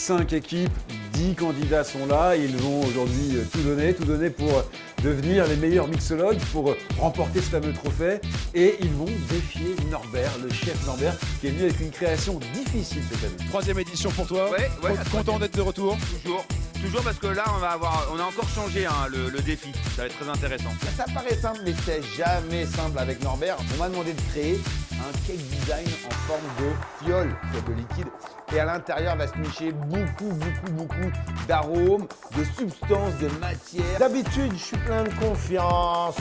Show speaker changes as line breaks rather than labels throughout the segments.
5 équipes, 10 candidats sont là. Ils vont aujourd'hui tout donner pour devenir les meilleurs mixologues, pour remporter ce fameux trophée. Et ils vont défier Norbert, le chef Norbert, qui est venu avec une création difficile cette année.
Troisième édition pour toi.
Ouais,
Content d'être de retour.
Toujours parce que là on a encore changé hein, le défi. Ça va être très intéressant.
Ça paraît simple, mais c'est jamais simple avec Norbert. On m'a demandé de créer un cake design en forme de fiole, c'est de liquide. Et à l'intérieur va se nicher beaucoup d'arômes, de substances, de matières.
D'habitude, je suis plein de confiance,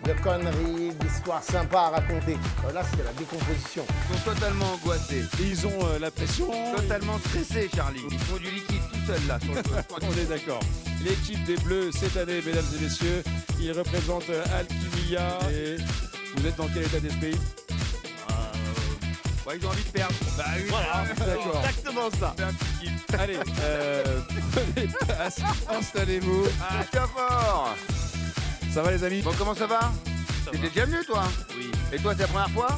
de conneries, d'histoires sympas à raconter. Là, c'est la décomposition.
Ils sont totalement angoissés,
Et ils ont la pression.
totalement stressés, Charlie. Ils font du liquide tout seuls là sur le
On est d'accord. L'équipe des Bleus cette année, mesdames et messieurs, ils représentent Alchimia. Et vous êtes dans quel état d'esprit?
Ouais, ils ont envie de perdre. Bah oui,
Voilà, d'accord.
exactement ça. C'est un petit kiff.
Allez, prenez place, installez-vous.
Ah, c'est fort.
Ça va les amis?
Bon, comment ça va? T'étais déjà venu toi? Oui. Et toi, c'est la première fois?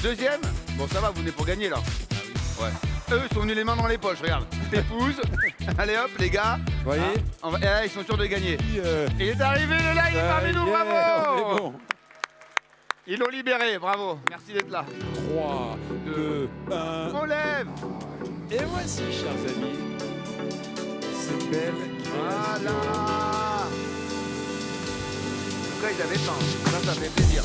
Deuxième? Bon, ça va, vous venez pour gagner là. Ah oui. Ouais. Eux, ils sont venus les mains dans les poches, regarde. T'épouses. Allez hop, les gars.
Vous voyez?
Et là, ils sont sûrs de gagner.
Puis,
Il est arrivé le live parmi nous,
yeah,
bravo!
on est bon.
Ils l'ont libéré, bravo. Merci d'être là.
3, 2, 1.
On lève.
Et voici, chers amis, ces belles
Voilà.
créations.
En tout cas, ils avaient faim. Ça fait plaisir.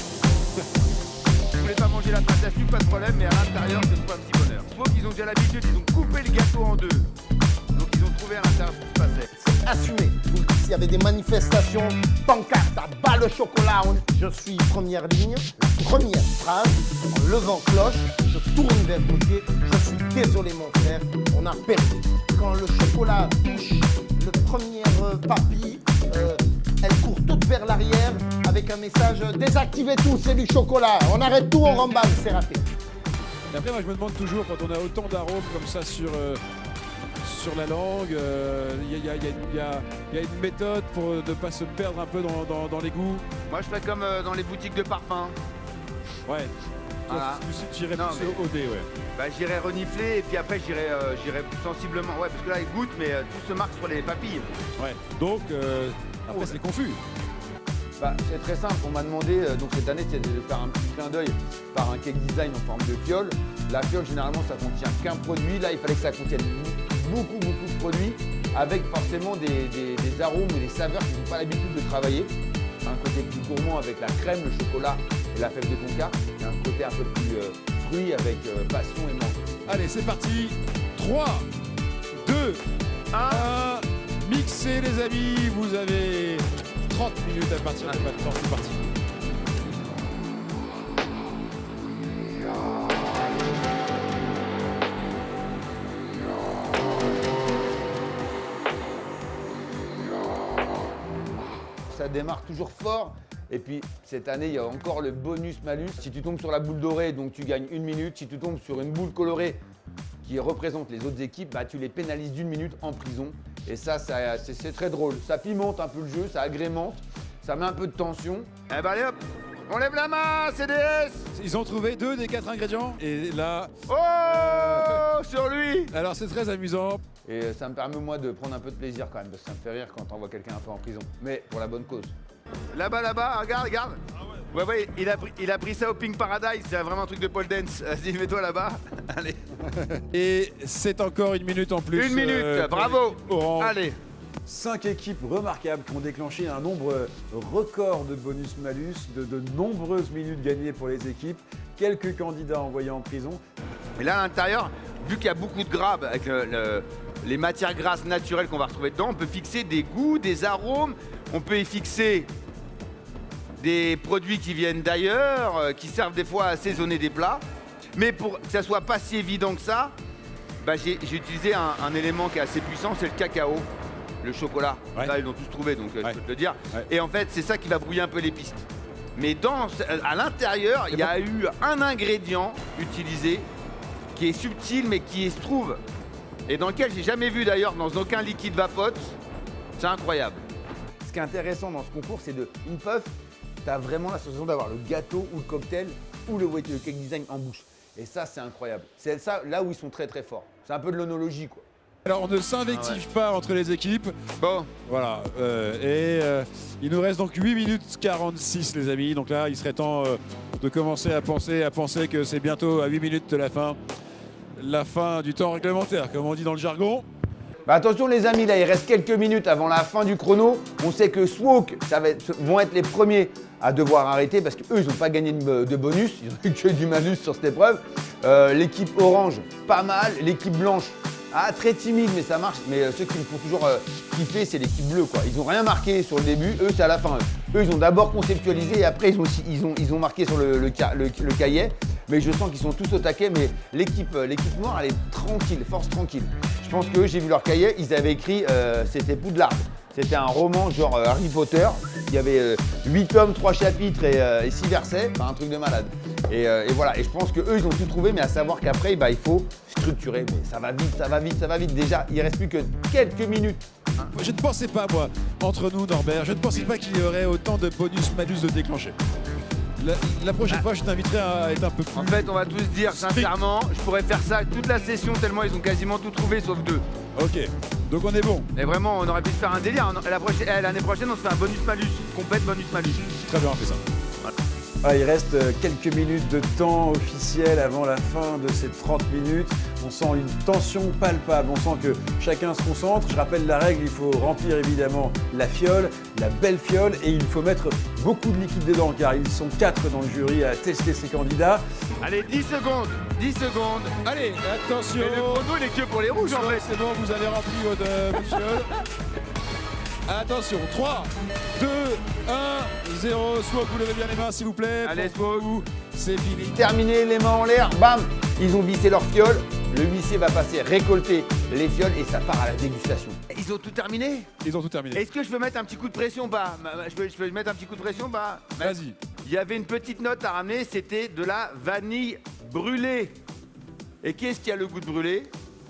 Vous voulez pas manger la pâte à sucre, pas de problème, mais à l'intérieur, c'est tout un petit bonheur. Je trouve qu'ils ont déjà l'habitude, ils ont coupé le gâteau en deux. Donc ils ont trouvé à l'intérieur ce qui se passait.
C'est assumé. Donc, s'il y avait des manifestations, pancartes, à bas le chocolat, je suis première ligne. La première phrase, en levant cloche, je tourne vers côté. Je suis désolé, mon frère, on a perdu. Quand le chocolat touche le premier papy, elle court toute vers l'arrière avec un message désactivez tout, c'est du chocolat. On arrête tout, on remballe, c'est raté.
Et après, moi, je me demande toujours, quand on a autant d'arômes comme ça sur la langue, il y a une méthode pour ne pas se perdre un peu dans les goûts.
Moi, je ferais comme dans les boutiques de parfum.
Ouais.
Voilà.
J'irais
Non,
plus
mais-
au dé, ouais.
Bah, j'irais renifler et puis après, j'irais plus sensiblement. Ouais, parce que là, ils goûtent, mais tout se marque sur les papilles.
Ouais. Donc, après, c'est confus.
Bah, c'est très simple, on m'a demandé, donc cette année, c'est de faire un petit clin d'œil par un cake design en forme de fiole. La fiole, généralement, ça contient qu'un produit. Là, il fallait que ça contienne beaucoup de produits, avec forcément des arômes ou des saveurs qu'ils n'ont pas l'habitude de travailler. Un côté plus gourmand avec la crème, le chocolat et la fève de tonka, et un côté un peu plus fruit avec passion et menthe.
Allez, c'est parti. 3, 2, 1. Mixez, les amis. Vous avez 30 minutes à partir de maintenant. C'est parti.
Ça démarre toujours fort. Et puis cette année, il y a encore le bonus-malus. Si tu tombes sur la boule dorée, donc tu gagnes 1 minute. Si tu tombes sur une boule colorée qui représente les autres équipes, bah, tu les pénalises d'1 minute en prison. Et ça c'est très drôle. Ça pimente un peu le jeu, ça agrémente, ça met un peu de tension.
Eh ben, allez hop, on lève la main, CDS.
Ils ont trouvé 2 des 4 ingrédients. Et là,
Oh, sur lui.
alors c'est très amusant.
Et ça me permet moi de prendre un peu de plaisir quand même, parce que ça me fait rire quand on voit quelqu'un un peu en prison. Mais pour la bonne cause.
Là-bas, regarde. Ouais, il a pris ça au Pink Paradise, c'est vraiment un truc de pole dance. Vas-y, mets-toi là-bas. Allez.
Et c'est encore 1 minute en plus.
1 minute,
pour
bravo.
Orange.
Allez.
5 équipes remarquables qui ont déclenché un nombre record de bonus-malus, de nombreuses minutes gagnées pour les équipes, quelques candidats envoyés en prison.
Et là, à l'intérieur, vu qu'il y a beaucoup de gras avec les matières grasses naturelles qu'on va retrouver dedans, on peut fixer des goûts, des arômes, on peut y fixer des produits qui viennent d'ailleurs, qui servent des fois à assaisonner des plats. Mais pour que ça soit pas si évident que ça, bah, j'ai utilisé un élément qui est assez puissant, c'est le cacao, le chocolat.
Ouais.
Là, ils l'ont tous trouvé, donc je
Ouais.
peux te le dire.
Ouais.
Et en fait, c'est ça qui va brouiller un peu les pistes. Mais à l'intérieur, il y a eu un ingrédient utilisé qui est subtil, mais qui se trouve, et dans lequel j'ai jamais vu d'ailleurs dans aucun liquide vapote. C'est incroyable.
Ce qui est intéressant dans ce concours, c'est une puff, tu as vraiment la sensation d'avoir le gâteau ou le cocktail ou le cake design en bouche. Et ça, c'est incroyable. C'est ça là où ils sont très très forts. C'est un peu de l'onologie, quoi.
Alors on ne s'invective pas entre les équipes.
Bon,
Voilà. Il nous reste donc 8 minutes 46 les amis. Donc là il serait temps de commencer à penser que c'est bientôt à 8 minutes de la fin du temps réglementaire, comme on dit dans le jargon.
Bah attention les amis, là il reste quelques minutes avant la fin du chrono. On sait que Swoke vont être les premiers à devoir arrêter parce qu'eux ils n'ont pas gagné de bonus, ils ont eu que du malus sur cette épreuve. L'équipe orange, pas mal. L'équipe blanche, très timide mais ça marche. Mais ceux qui me font toujours kiffer, c'est l'équipe bleue quoi. Ils n'ont rien marqué sur le début, eux c'est à la fin. Eux ils ont d'abord conceptualisé et après ils ont marqué sur le cahier. Mais je sens qu'ils sont tous au taquet, mais l'équipe noire elle est tranquille, force tranquille. Je pense qu'eux, j'ai vu leur cahier, ils avaient écrit, c'était Poudlard. C'était un roman genre Harry Potter. Il y avait 8 tomes, 3 chapitres et 6 versets. Enfin, un truc de malade. Et voilà. Et je pense qu'eux, ils ont tout trouvé, mais à savoir qu'après, bah, il faut structurer. Mais ça va vite, ça va vite, ça va vite. Déjà, il ne reste plus que quelques minutes.
Je ne pensais pas, moi, entre nous, Norbert, je ne pensais pas qu'il y aurait autant de bonus-malus de déclencher. La prochaine fois, je t'inviterai à être un peu plus...
en fait, on va tous dire sincèrement, je pourrais faire ça toute la session tellement ils ont quasiment tout trouvé sauf 2.
Ok, donc on est bon.
Mais vraiment, on aurait pu se faire un délire. L'année prochaine, on se fait un bonus-malus. Complète bonus-malus.
Très bien, on fait ça.
Il reste quelques minutes de temps officiel avant la fin de ces 30 minutes. On sent une tension palpable, on sent que chacun se concentre. Je rappelle la règle, il faut remplir évidemment la fiole, la belle fiole, et il faut mettre beaucoup de liquide dedans car ils sont 4 dans le jury à tester ces candidats.
Allez, 10 secondes. 10 secondes.
Allez, attention.
Mais le chrono, il est que pour les rouges en fait.
C'est bon, vous avez rempli votre fiole. Attention, 3, 2, 1, 0. Soit vous levez bien les mains s'il vous plaît.
Allez,
pour vous, c'est fini.
Terminé, les mains en l'air, bam. Ils ont vissé leur fiole. Le huissier va passer récolter les fioles et ça part à la dégustation.
Ils ont tout terminé.
Ils ont tout terminé.
Est-ce que je peux mettre un petit coup de pression bah, je peux mettre un petit coup de pression bah.
Vas-y.
Il y avait une petite note à ramener, c'était de la vanille brûlée. Et qu'est-ce qui a le goût de brûlé?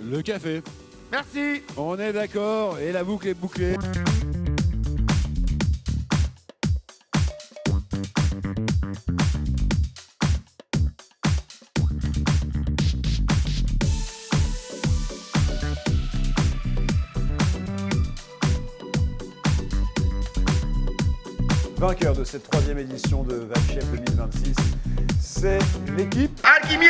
Le café.
Merci.
On est d'accord et la boucle est bouclée.
Vainqueur de cette 3e édition de VapChef 2026, c'est l'équipe
Alchimia.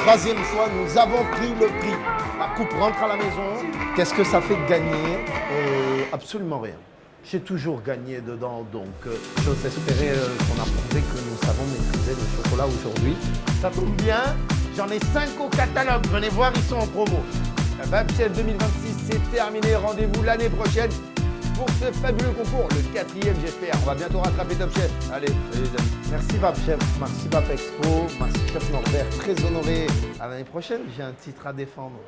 Troisième fois, nous avons pris le prix. La coupe rentre à la maison. Qu'est-ce que ça fait de gagner? Absolument rien. J'ai toujours gagné dedans, donc j'ose espérer qu'on a prouvé que nous savons maîtriser le chocolat aujourd'hui. Ça tombe bien, j'en ai 5 au catalogue. Venez voir, ils sont en promo.
VapChef 2026, c'est terminé. Rendez-vous l'année prochaine pour ce fabuleux concours, le 4e j'espère. On va bientôt rattraper Top Chef. Allez, salut les amis.
Merci VapChef, merci VapExpo, merci Chef Norbert. Très honoré. À l'année prochaine, j'ai un titre à défendre.